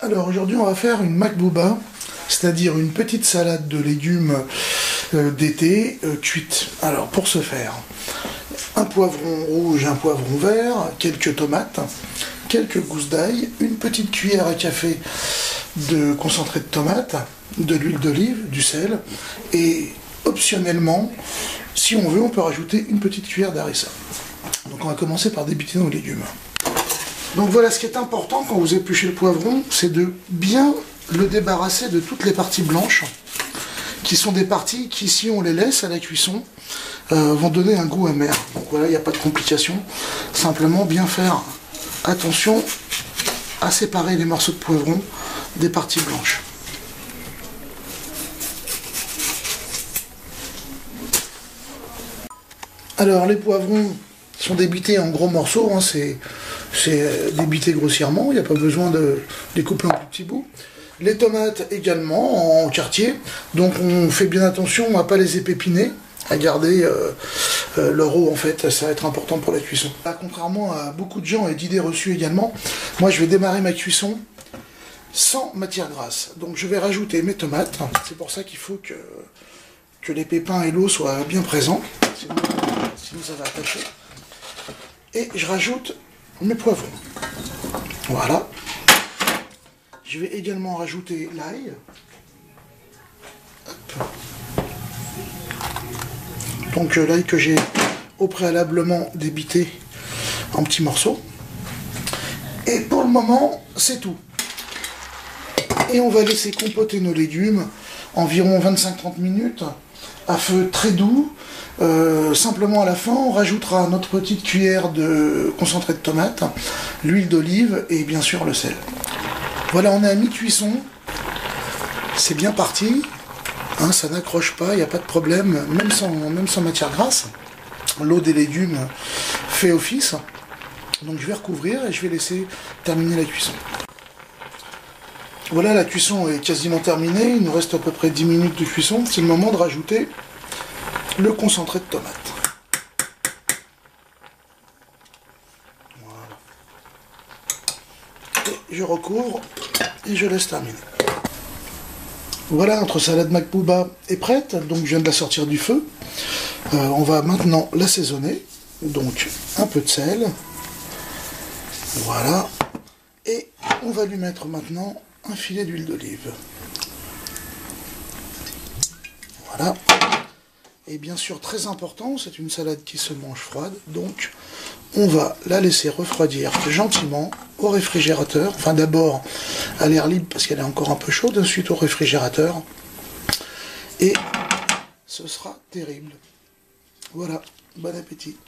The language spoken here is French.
Alors aujourd'hui on va faire une makbouba, c'est-à-dire une petite salade de légumes d'été cuite. Alors pour ce faire, un poivron rouge, un poivron vert, quelques tomates, quelques gousses d'ail, une petite cuillère à café de concentré de tomate, de l'huile d'olive, du sel, et optionnellement, si on veut, on peut rajouter une petite cuillère d'harissa. Donc on va commencer par débiter nos légumes. Donc voilà, ce qui est important quand vous épluchez le poivron, c'est de bien le débarrasser de toutes les parties blanches, qui sont des parties qui, si on les laisse à la cuisson, vont donner un goût amer. Donc voilà, il n'y a pas de complication. Simplement bien faire attention à séparer les morceaux de poivron des parties blanches. Alors les poivrons sont débités en gros morceaux, hein, c'est débité grossièrement, il n'y a pas besoin de les couper en plus petits bouts. Les tomates également en quartier, donc on fait bien attention à ne pas les épépiner, à garder leur eau en fait, ça va être important pour la cuisson. Là, contrairement à beaucoup de gens et d'idées reçues également, moi je vais démarrer ma cuisson sans matière grasse. Donc je vais rajouter mes tomates, c'est pour ça qu'il faut que les pépins et l'eau soient bien présents, sinon ça va attacher. Et je rajoute mes poivrons. Voilà. Je vais également rajouter l'ail. Donc l'ail que j'ai au préalablement débité en petits morceaux. Et pour le moment, c'est tout. Et on va laisser compoter nos légumes environ 25-30 minutes à feu très doux. Simplement à la fin, on rajoutera notre petite cuillère de concentré de tomate, l'huile d'olive et bien sûr le sel. Voilà, on est à mi-cuisson. C'est bien parti. Hein, ça n'accroche pas, il n'y a pas de problème, même sans matière grasse. L'eau des légumes fait office. Donc je vais recouvrir et je vais laisser terminer la cuisson. Voilà, la cuisson est quasiment terminée. Il nous reste à peu près 10 minutes de cuisson. C'est le moment de rajouter le concentré de tomate. Voilà. Et je recouvre et je laisse terminer. Voilà, notre salade makbouba est prête. Donc je viens de la sortir du feu. On va maintenant l'assaisonner. Donc un peu de sel. Voilà. Et on va lui mettre maintenant un filet d'huile d'olive. Voilà. Et bien sûr, très important, c'est une salade qui se mange froide, donc on va la laisser refroidir gentiment au réfrigérateur. Enfin d'abord à l'air libre parce qu'elle est encore un peu chaude, ensuite au réfrigérateur. Et ce sera terrible. Voilà, bon appétit.